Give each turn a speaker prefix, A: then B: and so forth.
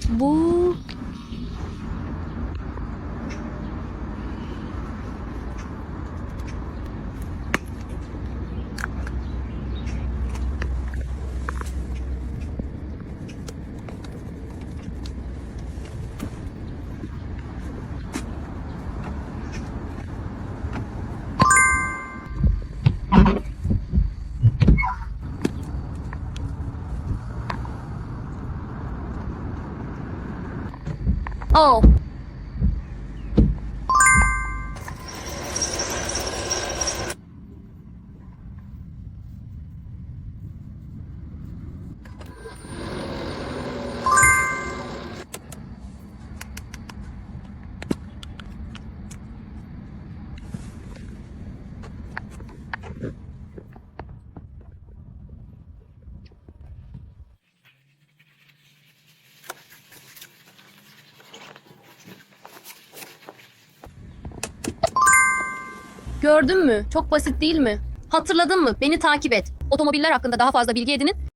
A: Bu... Oh. Gördün mü? Çok basit değil mi? Hatırladın mı? Beni takip et. Otomobiller hakkında daha fazla bilgi edinin